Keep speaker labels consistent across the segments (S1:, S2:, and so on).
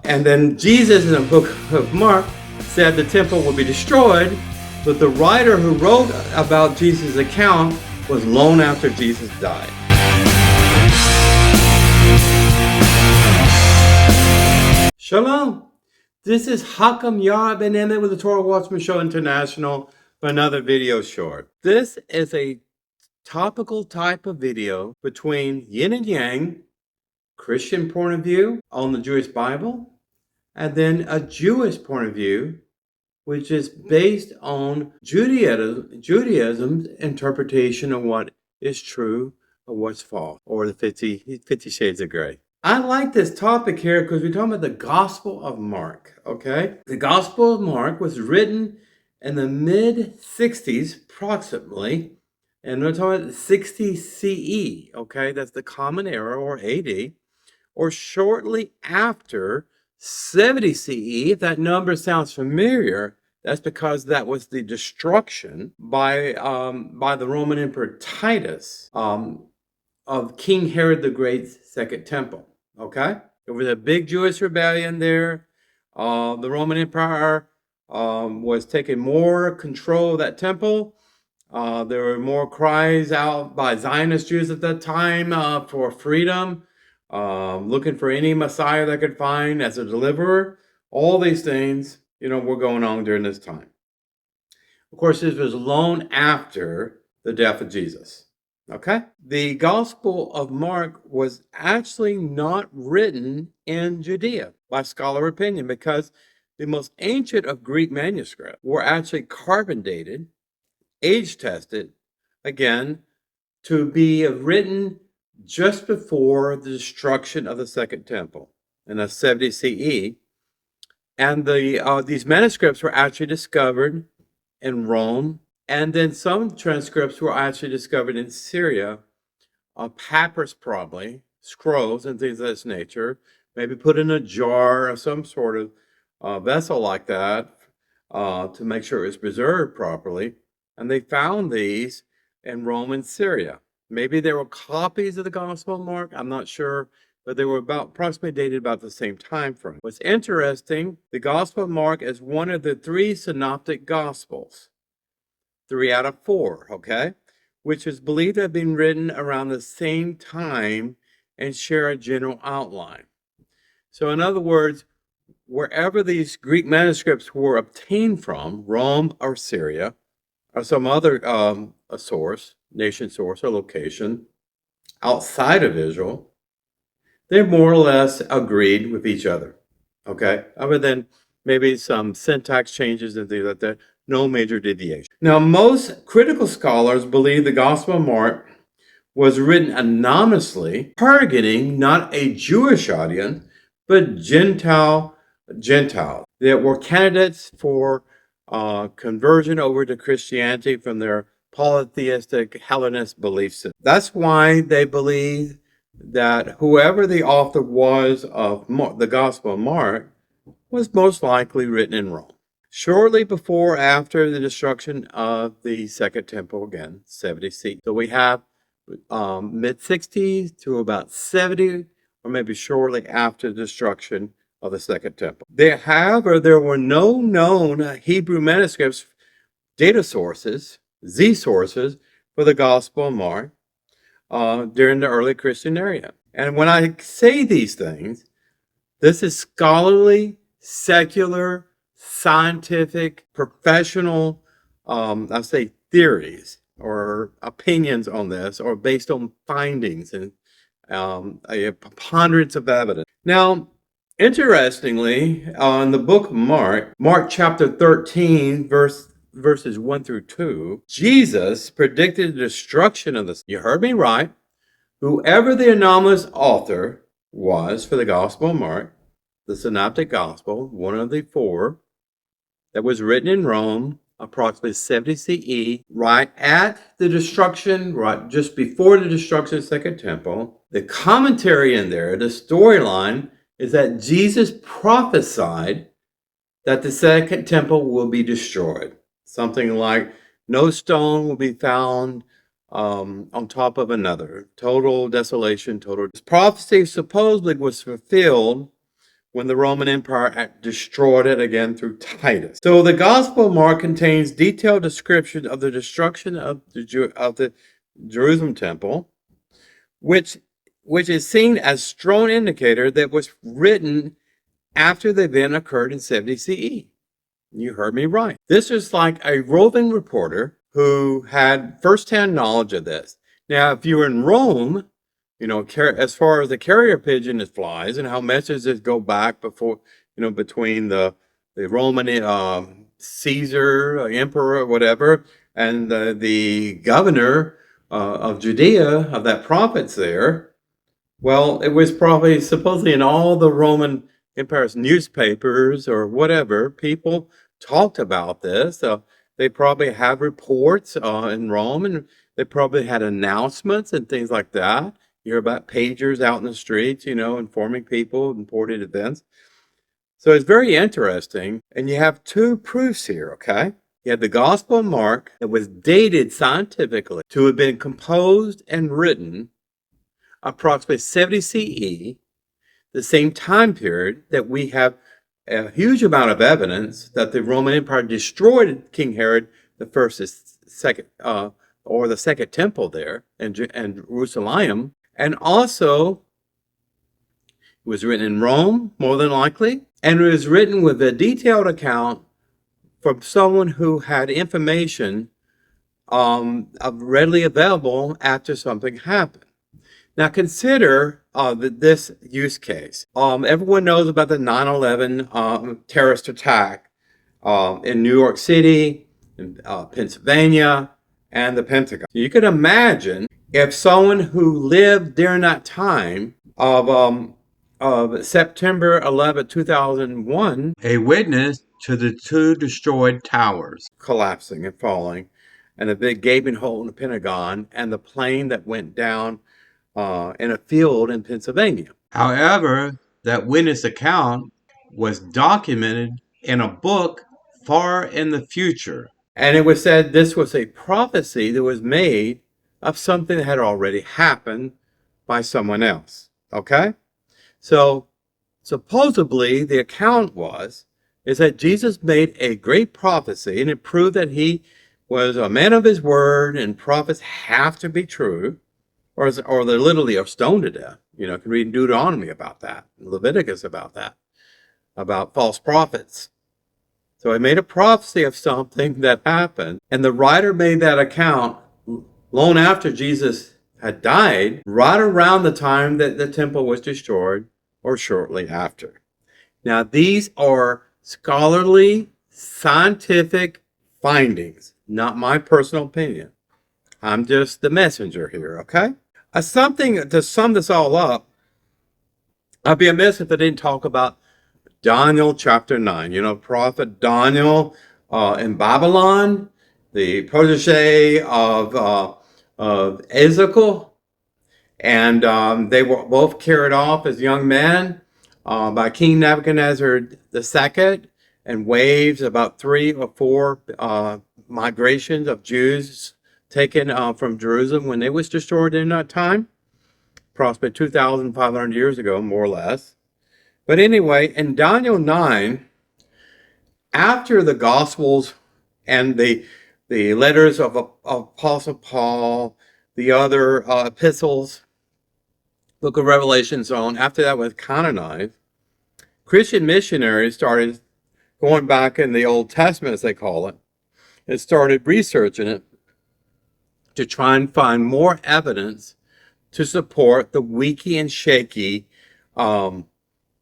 S1: And then Jesus in the book of Mark said the temple will be destroyed, but the writer who wrote about Jesus' account was long after Jesus died. Shalom. This is Hakam Yah ben-Emmett with the Torah Watchman Show International for another video short. This is a topical type of video between yin and yang, Christian point of view on the Jewish Bible, and then a Jewish point of view, which is based on Judaism's interpretation of what is true or what's false, or the 50 Shades of Grey. I like this topic here because we're talking about the Gospel of Mark, okay? The Gospel of Mark was written in the mid-60s, approximately, and we're talking about 60 CE, okay? That's the Common Era, or AD, or shortly after 70 CE. If that number sounds familiar, that's because that was the destruction by the Roman Emperor Titus of King Herod the Great's second temple. Okay, there was a big Jewish rebellion there. The Roman Empire was taking more control of that temple. There were more cries out by Zionist Jews at that time for freedom, looking for any Messiah they could find as a deliverer. All these things, were going on during this time. Of course, this was long after the death of Jesus. Okay? The Gospel of Mark was actually not written in Judea by scholar opinion, because the most ancient of Greek manuscripts were actually carbon dated, age tested, again, to be written just before the destruction of the Second Temple in 70 CE. And these manuscripts were actually discovered in Rome, and then some transcripts were actually discovered in Syria, papyrus probably, scrolls and things of this nature, maybe put in a jar or some sort of vessel like that to make sure it was preserved properly. And they found these in Rome and Syria. Maybe there were copies of the Gospel of Mark, I'm not sure, but they were approximately dated about the same time frame. What's interesting, the Gospel of Mark is one of the three synoptic Gospels. 3 out of 4, okay? Which is believed to have been written around the same time and share a general outline. So in other words, wherever these Greek manuscripts were obtained from, Rome or Syria, or some other source, nation source or location, outside of Israel, they more or less agreed with each other, okay? Other than maybe some syntax changes and things like that. No major deviation. Now, most critical scholars believe the Gospel of Mark was written anonymously, targeting not a Jewish audience, but Gentiles that were candidates for conversion over to Christianity from their polytheistic Hellenist belief system. That's why they believe that whoever the author was of the Gospel of Mark was most likely written in Rome. Shortly before, after the destruction of the Second Temple, again, 70 CE. So we have mid-60s to about 70, or maybe shortly after the destruction of the Second Temple. There were no known Hebrew manuscripts, data sources, Z sources, for the Gospel of Mark during the early Christian era. And when I say these things, this is scholarly, secular, scientific, professional, I'll say theories or opinions on this, or based on findings and a preponderance of evidence. Now, interestingly, in the book of Mark chapter 13, verses 1 through 2, Jesus predicted the destruction of this. You heard me right. Whoever the anomalous author was for the Gospel of Mark, the Synoptic Gospel, one of the 4, that was written in Rome, approximately 70 CE, right at the destruction, right just before the destruction of the Second Temple. The commentary in there, the storyline, is that Jesus prophesied that the Second Temple will be destroyed. Something like, no stone will be found on top of another. Total desolation, total. This prophecy supposedly was fulfilled when the Roman Empire destroyed it again through Titus. So the Gospel of Mark contains detailed description of the destruction of the Jerusalem temple, which is seen as strong indicator that was written after the event occurred in 70 CE. You heard me right. This is like a roving reporter who had firsthand knowledge of this. Now, if you were in Rome, you know, as far as the carrier pigeon flies and how messages go back before, you know, between the Roman Caesar, emperor, whatever, and the governor of Judea, of that province there, well, it was probably supposedly in all the Roman Empire's newspapers or whatever, people talked about this. They probably have reports in Rome, and they probably had announcements and things like that. You hear about pagers out in the streets, you know, informing people of important events. So it's very interesting. And you have two proofs here, okay? You have the Gospel of Mark that was dated scientifically to have been composed and written approximately 70 CE, the same time period that we have a huge amount of evidence that the Roman Empire destroyed King Herod the second temple there in Jerusalem. And also, it was written in Rome, more than likely, and it was written with a detailed account from someone who had information readily available after something happened. Now consider this use case. Everyone knows about the 9/11 terrorist attack in New York City, in Pennsylvania, and the Pentagon. You could imagine if someone who lived during that time of September 11, 2001, a witness to the two destroyed towers collapsing and falling, and the big gaping hole in the Pentagon, and the plane that went down in a field in Pennsylvania. However, that witness account was documented in a book far in the future. And it was said this was a prophecy that was made of something that had already happened by someone else. Okay? So supposedly the account is that Jesus made a great prophecy, and it proved that he was a man of his word, and prophets have to be true, or they literally are stoned to death. You know, you can read Deuteronomy about that, Leviticus about that, about false prophets. So he made a prophecy of something that happened, and the writer made that account long after Jesus had died, right around the time that the temple was destroyed, or shortly after. Now, these are scholarly, scientific findings, not my personal opinion. I'm just the messenger here, okay? Something to sum this all up, I'd be amiss if I didn't talk about Daniel chapter 9. You know, prophet Daniel in Babylon, the protege of Ezekiel, and they were both carried off as young men by King Nebuchadnezzar II, and waves, about 3 or 4 migrations of Jews taken from Jerusalem when it was destroyed in that time, approximately 2,500 years ago, more or less. But anyway, in Daniel 9, after the Gospels and the letters of Apostle Paul, the other epistles, Book of Revelation, so on, after that was canonized, Christian missionaries started going back in the Old Testament, as they call it, and started researching it to try and find more evidence to support the weaky and shaky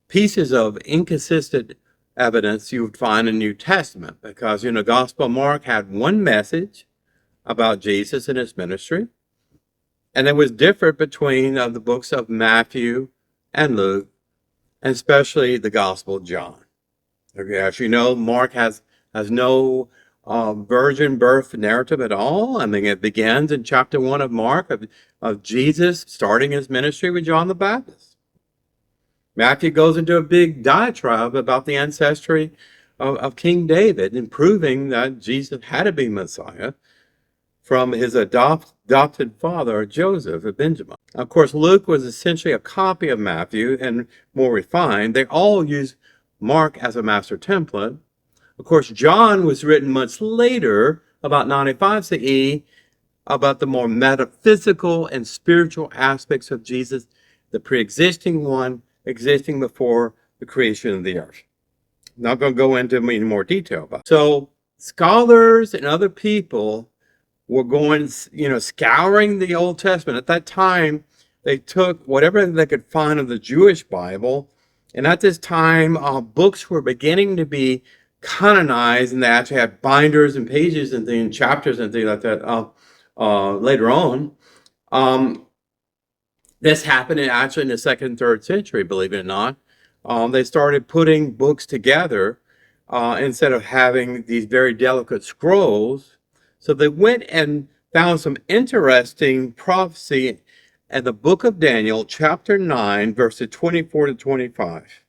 S1: pieces of inconsistent evidence you would find in the New Testament. Because, you know, Gospel of Mark had one message about Jesus and his ministry, and it was different between the books of Matthew and Luke, and especially the Gospel of John. Okay, as you know, Mark has no virgin birth narrative at all. I mean, it begins in chapter 1 of Mark of Jesus starting his ministry with John the Baptist. Matthew goes into a big diatribe about the ancestry of King David, and proving that Jesus had to be Messiah from his adopted father, Joseph of Benjamin. Of course, Luke was essentially a copy of Matthew and more refined. They all use Mark as a master template. Of course, John was written much later, about 95 CE, about the more metaphysical and spiritual aspects of Jesus, the pre-existing one, existing before the creation of the earth. I'm not going to go into any more detail about it. So scholars and other people were going, scouring the Old Testament. At that time, they took whatever they could find of the Jewish Bible, and at this time, books were beginning to be canonized, and they actually had binders and pages and things, chapters and things like that later on. This happened actually in the 2nd and 3rd century, believe it or not. They started putting books together instead of having these very delicate scrolls. So they went and found some interesting prophecy in the book of Daniel, chapter 9, verses 24 to 25.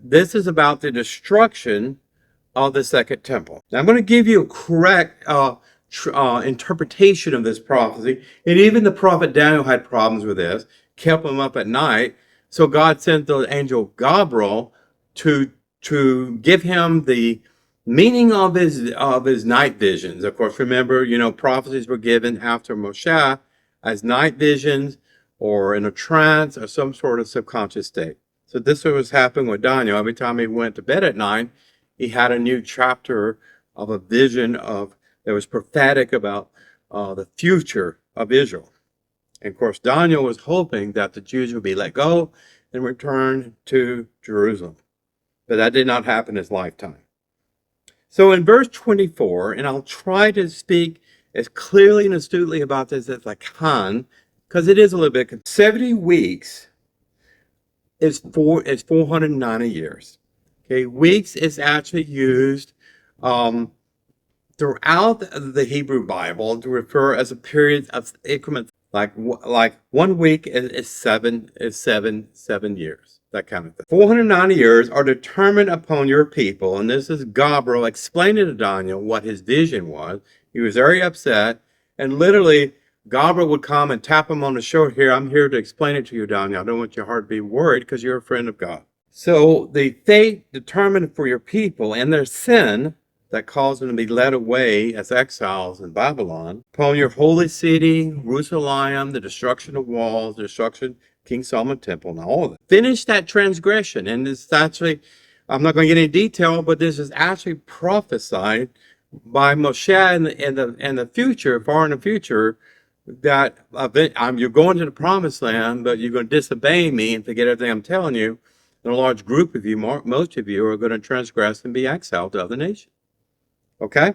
S1: This is about the destruction of the second temple. Now, I'm going to give you a correct interpretation of this prophecy. And even the prophet Daniel had problems with this, kept him up at night. So God sent the angel Gabriel to give him the meaning of his night visions. Of course, remember, prophecies were given after Moshe as night visions or in a trance or some sort of subconscious state. So this was happening with Daniel. Every time he went to bed at night, he had a new chapter of a vision that was prophetic about the future of Israel. And of course, Daniel was hoping that the Jews would be let go and return to Jerusalem. But that did not happen in his lifetime. So in verse 24, and I'll try to speak as clearly and astutely about this as I can, because it is a little bit. 70 weeks is 490 years. Okay, weeks is actually used throughout the Hebrew Bible to refer as a period of increments. Like 1 week is seven years, that kind of thing. 490 years are determined upon your people, and this is Gabriel explaining to Daniel what his vision was. He was very upset, and literally Gabriel would come and tap him on the shoulder. Here, I'm here to explain it to you, Daniel. I don't want your heart to be worried because you're a friend of God. So the fate determined for your people and their sin that caused them to be led away as exiles in Babylon, upon your holy city, Jerusalem, the destruction of walls, the destruction of King Solomon's temple, and all of it. Finish that transgression. And it's actually, I'm not going to get into detail, but this is actually prophesied by Moshe in the future, far in the future, that you're going to the promised land, but you're going to disobey me and forget everything I'm telling you. And a large group of you, most of you, are going to transgress and be exiled to other nations. Okay?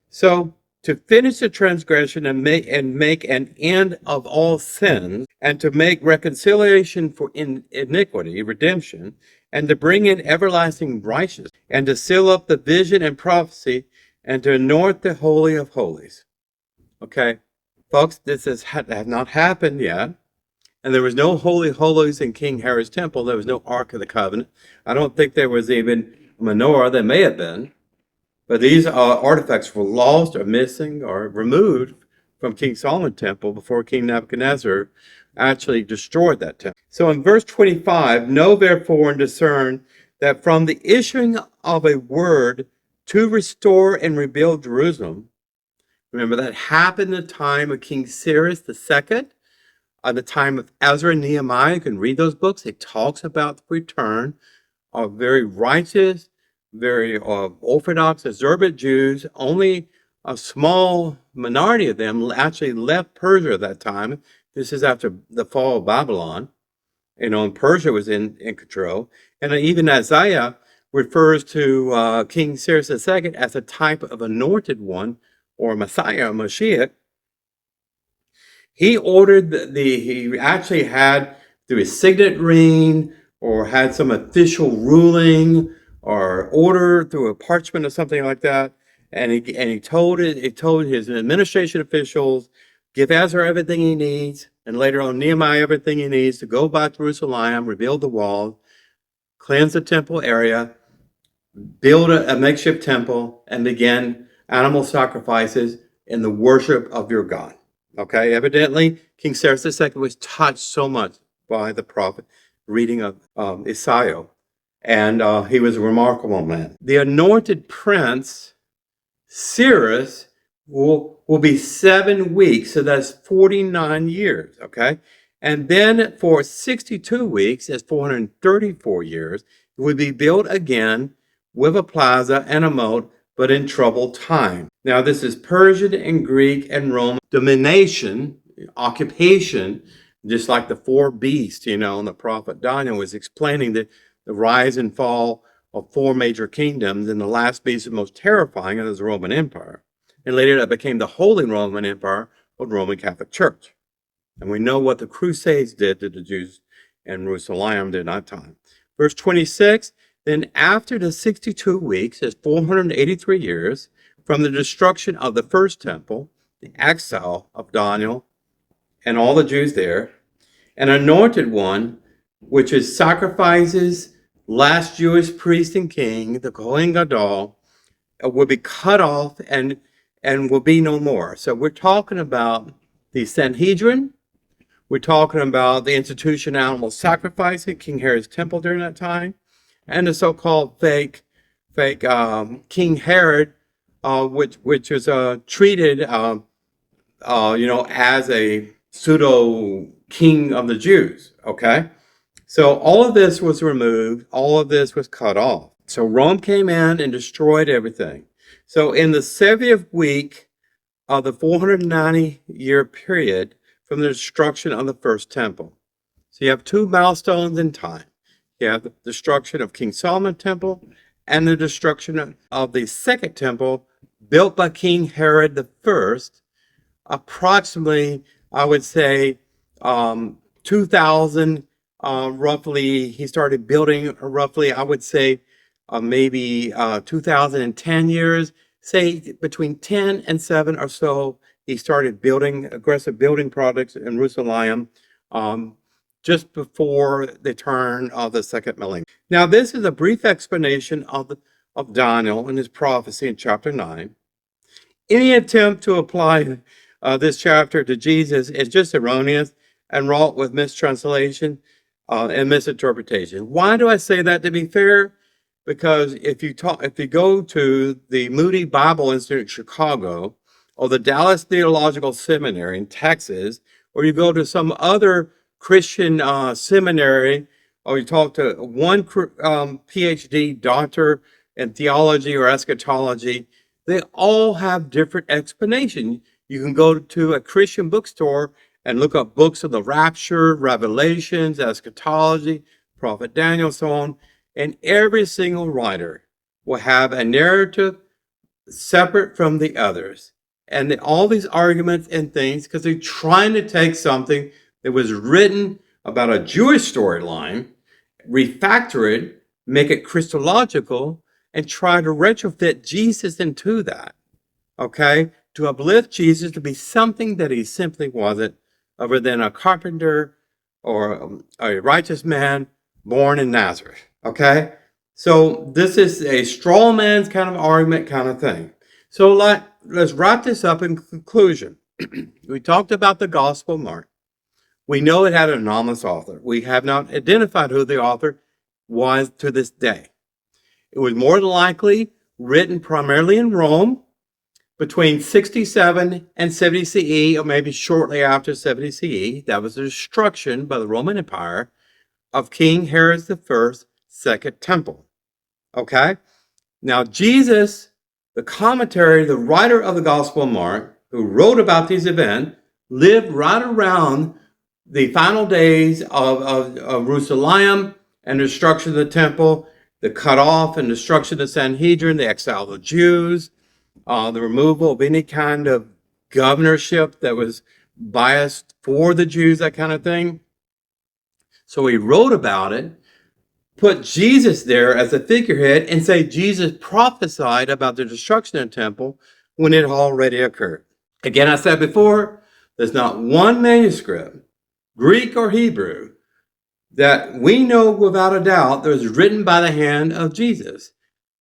S1: So to finish the transgression and make an end of all sins, and to make reconciliation for iniquity, redemption, and to bring in everlasting righteousness, and to seal up the vision and prophecy, and to anoint the Holy of Holies. Okay? Folks, this has not happened yet. And there was no Holy of Holies in King Herod's temple. There was no Ark of the Covenant. I don't think there was even a menorah. There may have been. But these artifacts were lost or missing or removed from King Solomon's temple before King Nebuchadnezzar actually destroyed that temple. So in verse 25, know therefore and discern that from the issuing of a word to restore and rebuild Jerusalem, remember that happened in the time of King Cyrus II, at the time of Ezra and Nehemiah. You can read those books. It talks about the return of very righteous, very orthodox, observant Jews. Only a small minority of them actually left Persia at that time. This is after the fall of Babylon. And Persia was in control. And even Isaiah refers to King Cyrus II as a type of anointed one, or Messiah, Mashiach. He ordered he actually had, through his signet ring, or had some official ruling or order through a parchment or something like that, and he told his administration officials, give Ezra everything he needs, and later on Nehemiah everything he needs to go back to Jerusalem, rebuild the wall, cleanse the temple area, build a makeshift temple, and begin animal sacrifices in the worship of your God. Okay, evidently King Cyrus II was touched so much by the prophet reading of Isaiah, and he was a remarkable man. The anointed prince, Cyrus, will be 7 weeks, so that's 49 years, okay? And then for 62 weeks, that's 434 years, it would be built again with a plaza and a moat, but in troubled time. Now, this is Persian and Greek and Roman domination, occupation, just like the four beasts, and the prophet Daniel was explaining the rise and fall of four major kingdoms, and the last beast, the most terrifying, is the Roman Empire. And later that became the Holy Roman Empire, or Roman Catholic Church. And we know what the Crusades did to the Jews in Jerusalem during that time. Verse 26, then after the 62 weeks, is 483 years, from the destruction of the first temple, the exile of Daniel and all the Jews there, an anointed one, which is sacrifices, last Jewish priest and king, the Kohen Gadol, will be cut off and will be no more. So we're talking about the Sanhedrin. We're talking about the institution of animal sacrifice at King Herod's temple during that time, and the so-called fake King Herod, which was treated, as a pseudo king of the Jews. Okay, so all of this was removed. All of this was cut off. So Rome came in and destroyed everything. So in the 70th week of the 490-year period from the destruction of the first temple. So you have two milestones in time. You have the destruction of King Solomon's temple and the destruction of the second temple built by King Herod I, approximately, I would say, 2000, roughly. He started building roughly, I would say, maybe 2010 years, say between 10 and 7 or so. He started building aggressive building projects in Jerusalem just before the turn of the second millennium. Now, this is a brief explanation of Daniel and his prophecy in chapter 9. Any attempt to apply this chapter to Jesus is just erroneous and wrought with mistranslation and misinterpretation. Why do I say that? To be fair, because if you go to the Moody Bible Institute in Chicago, or the Dallas Theological Seminary in Texas, or you go to some other Christian seminary, or you talk to one PhD doctor in theology or eschatology, they all have different explanations. You can go to a Christian bookstore and look up books of the rapture, Revelations, eschatology, Prophet Daniel, so on, and every single writer will have a narrative separate from the others. And all these arguments and things, because they're trying to take something that was written about a Jewish storyline, refactor it, make it Christological, and try to retrofit Jesus into that, okay? To uplift Jesus to be something that he simply wasn't, other than a carpenter or a righteous man born in Nazareth, okay? So this is a straw man's kind of argument kind of thing. So let's wrap this up in conclusion. We talked about the Gospel of Mark. We know it had an anonymous author. We have not identified who the author was to this day. It was more than likely written primarily in Rome between 67 and 70 CE, or maybe shortly after 70 CE. That was the destruction by the Roman Empire of King Herod I's second temple. Okay? Now, Jesus, the commentary, the writer of the Gospel of Mark, who wrote about these events, lived right around the final days of Jerusalem and the destruction of the temple, the cut off and destruction of the Sanhedrin, the exile of the Jews, the removal of any kind of governorship that was biased for the Jews, that kind of thing. So he wrote about it, put Jesus there as a figurehead, and say Jesus prophesied about the destruction of the temple when it already occurred. Again, I said before, there's not one manuscript, Greek or Hebrew, that we know without a doubt that was written by the hand of Jesus.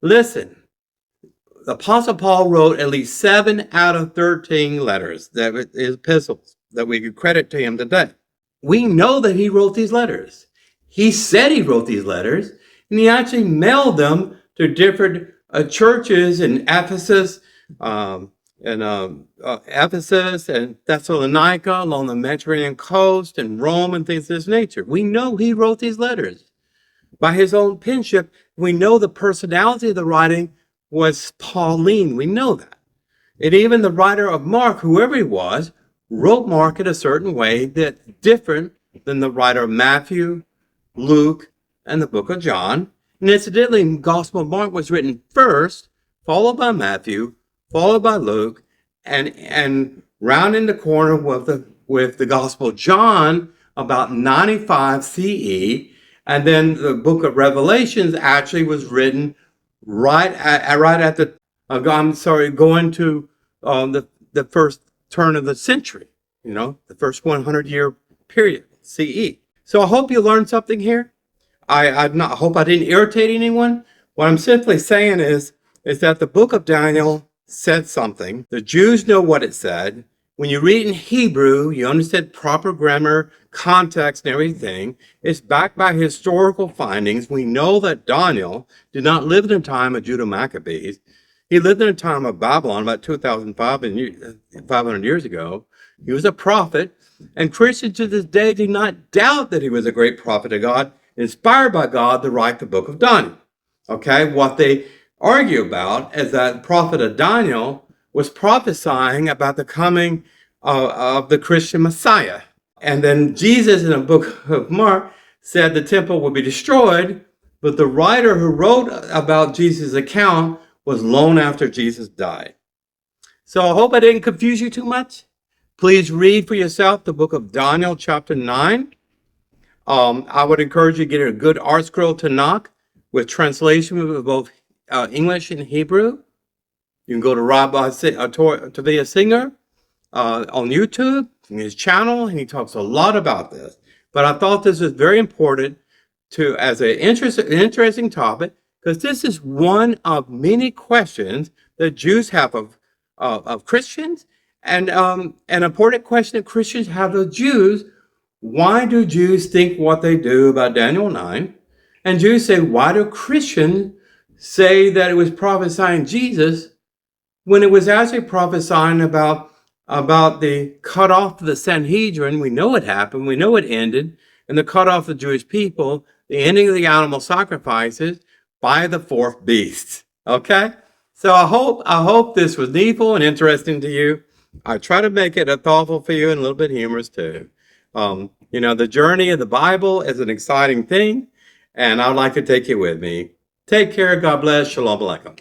S1: Listen, the Apostle Paul wrote at least 7 out of 13 letters, that is epistles. that we could credit to him today. We know that he wrote these letters. He said he wrote these letters, and he actually mailed them to different churches in Ephesus, Ephesus and Thessalonica along the Mediterranean coast, and Rome and things of this nature. We know he wrote these letters by his own penmanship. We know the personality of the writing was Pauline. We know that. And even the writer of Mark, whoever he was, wrote Mark in a certain way that's different than the writer of Matthew, Luke, and the book of John. And incidentally, the Gospel of Mark was written first, followed by Matthew, followed by Luke, and rounding the corner with the Gospel of John about 95 CE. And then the book of Revelations actually was written going to the first turn of the century, the first 100-year period, CE. So I hope you learned something here. I hope I didn't irritate anyone. What I'm simply saying is that the book of Daniel said something. The Jews know what it said. When you read in Hebrew, you understand proper grammar, context, and everything. It's backed by historical findings. We know that Daniel did not live in the time of Judah Maccabees. He lived in the time of Babylon about 2,500 years ago. He was a prophet, and Christians to this day do not doubt that he was a great prophet of God, inspired by God to write the book of Daniel. Okay, what they argue about is that the prophet of Daniel was prophesying about the coming of the Christian Messiah. And then Jesus in the book of Mark said the temple would be destroyed, but the writer who wrote about Jesus' account was long after Jesus died. So I hope I didn't confuse you too much. Please read for yourself the book of Daniel, chapter 9. I would encourage you to get a good art scroll Tanakh with translation of both English and Hebrew. You can go to Rabbi Tovia Singer on YouTube, in his channel, and he talks a lot about this. But I thought this was very important as an interesting topic, because this is one of many questions that Jews have of Christians, and an important question that Christians have of Jews. Why do Jews think what they do about Daniel 9? And Jews say, why do Christians say that it was prophesying Jesus when it was actually prophesying about the cutoff of the Sanhedrin? We know it happened. We know it ended. And the cutoff of the Jewish people, the ending of the animal sacrifices by the fourth beast. Okay? So I hope this was needful and interesting to you. I try to make it thoughtful for you and a little bit humorous too. The journey of the Bible is an exciting thing, and I'd like to take you with me. Take care. God bless. Shalom Aleichem.